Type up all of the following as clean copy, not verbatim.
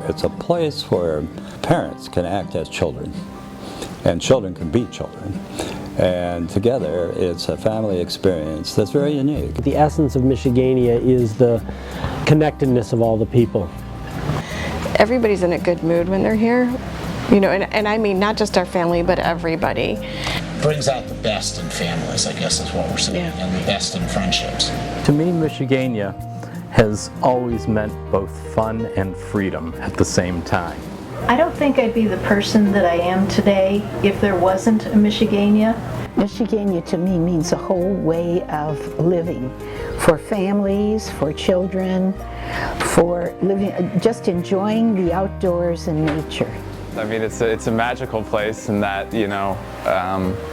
It's a place where parents can act as children, and children can be children. And together, it's a family experience that's very unique. The essence of Michigania is the connectedness of all the people. Everybody's in a good mood when they're here, you know, and I mean not just our family, but everybody. Brings out the best in families, I guess is what we're saying, Yeah. and the best in friendships. To me, Michigania has always meant both fun and freedom at the same time. I don't think I'd be the person that I am today if there wasn't a Michigania. Michigania to me means a whole way of living for families, for children, for living, just enjoying the outdoors and nature. I mean, it's a magical place in that, you know,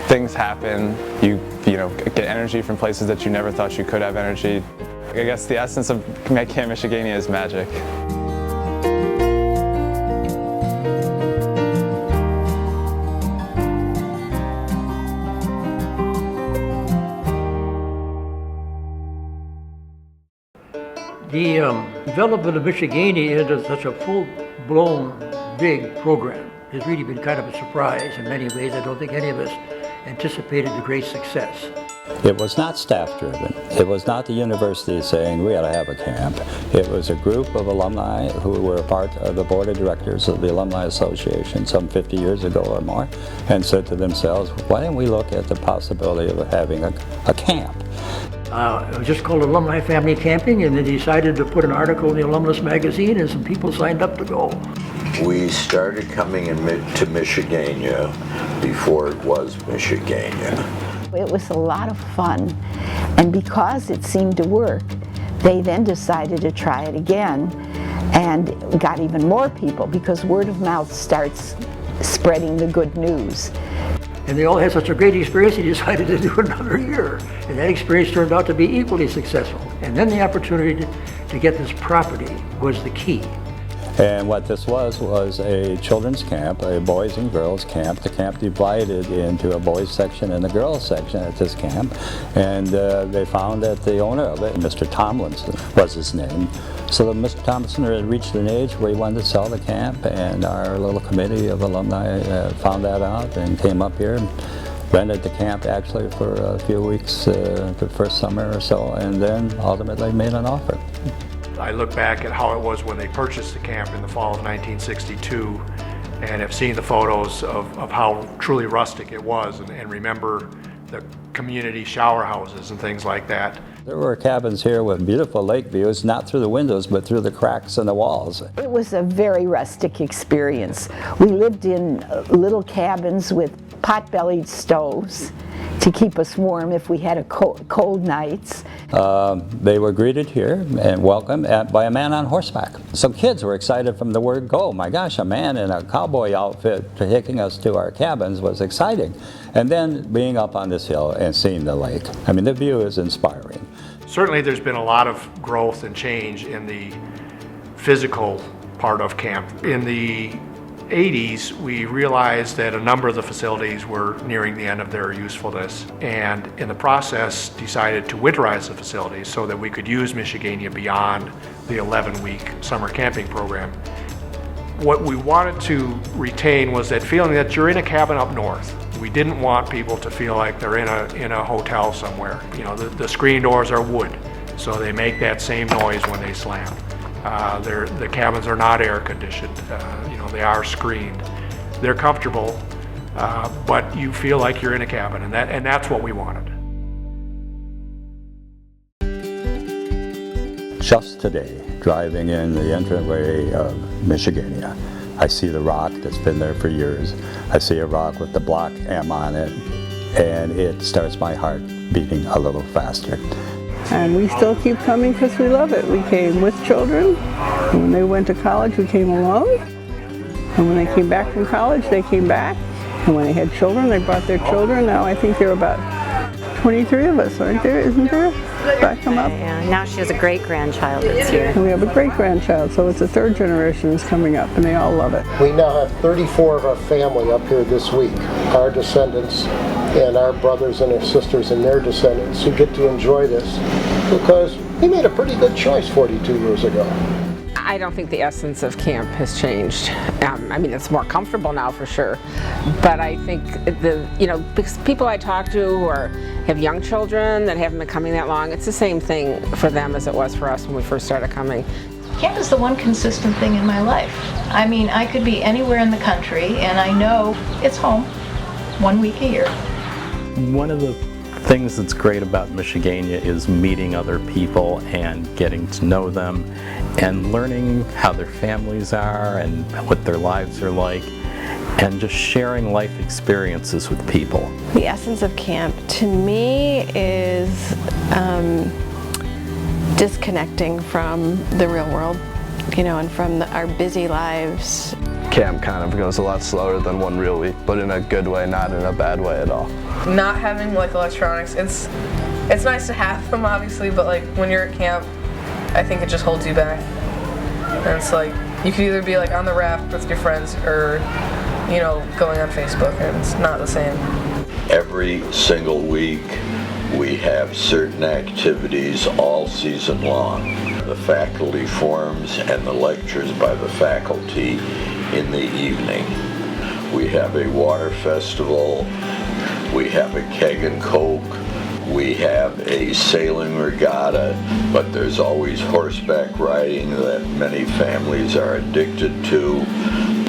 things happen. You know, get energy from places that you never thought you could have energy. I guess the essence of Camp Michigania is magic. The development of Michigania into such a full-blown, big program has really been kind of a surprise in many ways. I don't think any of us anticipated the great success. It was not staff-driven. It was not the university saying, we ought to have a camp. It was a group of alumni who were part of the board of directors of the Alumni Association some 50 years ago or more, and said to themselves, why don't we look at the possibility of having a camp? It was just called Alumni Family Camping, and they decided to put an article in the Alumnus magazine, and some people signed up to go. We started coming to Michigania before it was Michigania. It was a lot of fun, and because it seemed to work, they then decided to try it again and got even more people because word of mouth starts spreading the good news. And they all had such a great experience, they decided to do another year. And that experience turned out to be equally successful. And then the opportunity to get this property was the key. And what this was a children's camp, a boys and girls camp. The camp divided into a boys section and a girls section at this camp. And they found that the owner of it, Mr. Tomlinson was his name. So Mr. Tomlinson had reached an age where he wanted to sell the camp, and our little committee of alumni found that out and came up here and rented the camp actually for a few weeks the first summer or so, and then ultimately made an offer. I look back at how it was when they purchased the camp in the fall of 1962 and have seen the photos of how truly rustic it was, and remember the community shower houses and things like that. There were cabins here with beautiful lake views, not through the windows, but through the cracks in the walls. It was a very rustic experience. We lived in little cabins with pot-bellied stoves to keep us warm if we had cold nights. They were greeted here and welcomed by a man on horseback. So kids were excited from the word go. My gosh, a man in a cowboy outfit taking us to our cabins was exciting. And then being up on this hill and seeing the lake. I mean, the view is inspiring. Certainly there's been a lot of growth and change in the physical part of camp. In the 80s, we realized that a number of the facilities were nearing the end of their usefulness, and in the process decided to winterize the facilities so that we could use Michigania beyond the 11-week summer camping program. What we wanted to retain was that feeling that you're in a cabin up north. We didn't want people to feel like they're in a hotel somewhere. You know, the screen doors are wood, so they make that same noise when they slam. The cabins are not air conditioned. You know, they are screened. They're comfortable, but you feel like you're in a cabin, and that's what we wanted. Just today, driving in the entryway of Michigania, I see the rock that's been there for years. I see a rock with the block M on it, and it starts my heart beating a little faster. And we still keep coming because we love it. We came with children. When they went to college, we came alone. And when they came back from college, they came back. And when they had children, they brought their children. Now I think there are about 23 of us, aren't there? Isn't there? Back come up. Yeah, now she has a great-grandchild that's here. And we have a great-grandchild, so it's a third generation is coming up, and they all love it. We now have 34 of our family up here this week, our descendants, and our brothers and our sisters and their descendants who get to enjoy this because we made a pretty good choice 42 years ago. I don't think the essence of camp has changed. I mean, it's more comfortable now for sure, but I think because people I talk to who have young children that haven't been coming that long, it's the same thing for them as it was for us when we first started coming. Camp is the one consistent thing in my life. I mean, I could be anywhere in the country and I know it's home 1 week a year. One of the things that's great about Michigania is meeting other people and getting to know them and learning how their families are and what their lives are like and just sharing life experiences with people. The essence of camp to me is disconnecting from the real world, and from our busy lives. Camp kind of goes a lot slower than 1 real week, but in a good way, not in a bad way at all. Not having like electronics, it's nice to have them obviously, but like when you're at camp, I think it just holds you back. And it's like you could either be like on the raft with your friends or going on Facebook, and it's not the same. Every single week we have certain activities all season long. The faculty forums and the lectures by the faculty in the evening. We have a water festival, we have a keg and coke, we have a sailing regatta, but there's always horseback riding that many families are addicted to,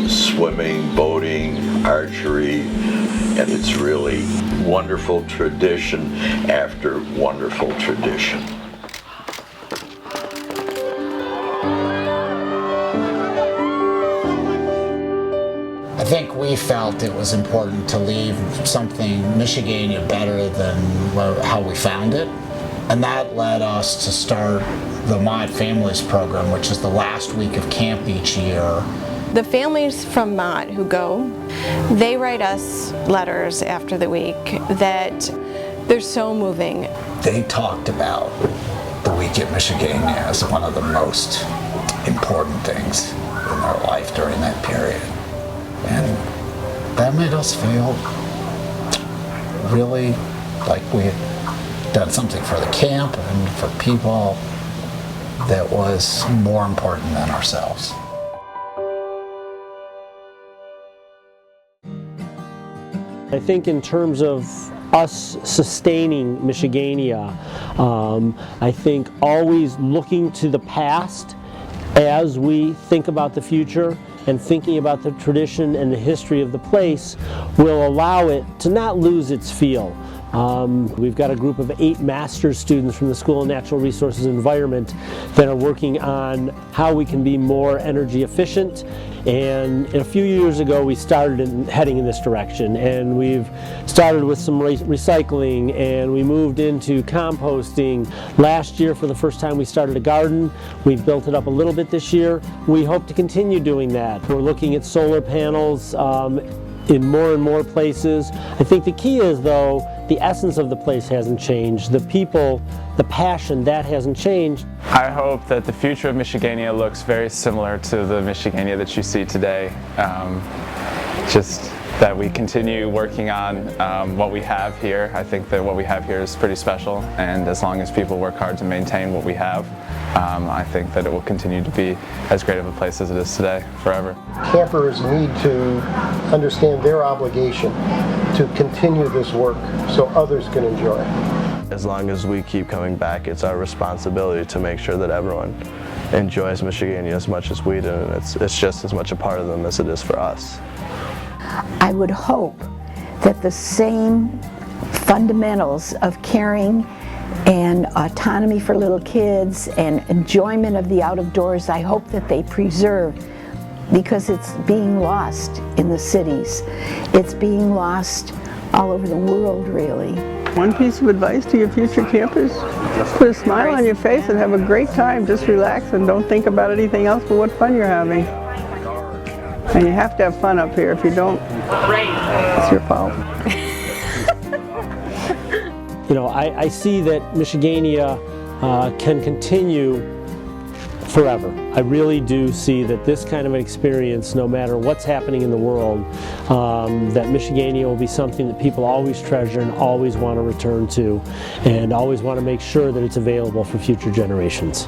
swimming, boating, archery, and it's really wonderful tradition after wonderful tradition. I think we felt it was important to leave something Michigania better than how we found it, and that led us to start the Mod Families program, which is the last week of camp each year. The families from Mod who go, they write us letters after the week that they're so moving. They talked about the week at Michigania as one of the most important things in their life during that period. And that made us feel really like we had done something for the camp and for people that was more important than ourselves. I think in terms of us sustaining Michigania, I think always looking to the past as we think about the future and thinking about the tradition and the history of the place will allow it to not lose its feel. We've got a group of 8 master's students from the School of Natural Resources and Environment that are working on how we can be more energy efficient. And a few years ago we started heading in this direction, and we've started with some recycling, and we moved into composting. Last year for the first time we started a garden. We've built it up a little bit this year. We hope to continue doing that. We're looking at solar panels in more and more places. I think the key is, though, the essence of the place hasn't changed. The people, the passion, that hasn't changed. I hope that the future of Michigania looks very similar to the Michigania that you see today. Just that we continue working on what we have here. I think that what we have here is pretty special, and as long as people work hard to maintain what we have, I think that it will continue to be as great of a place as it is today, forever. Campers need to understand their obligation to continue this work so others can enjoy it. As long as we keep coming back, it's our responsibility to make sure that everyone enjoys Michigania as much as we do, and it's just as much a part of them as it is for us. I would hope that the same fundamentals of caring and autonomy for little kids and enjoyment of the out of doors, I hope that they preserve, because it's being lost in the cities. It's being lost all over the world, really. One piece of advice to your future campers: put a smile on your face and have a great time. Just relax and don't think about anything else but what fun you're having. And you have to have fun up here. If you don't, it's your fault. I see that Michigania can continue forever. I really do see that this kind of an experience, no matter what's happening in the world, that Michigania will be something that people always treasure and always want to return to, and always want to make sure that it's available for future generations.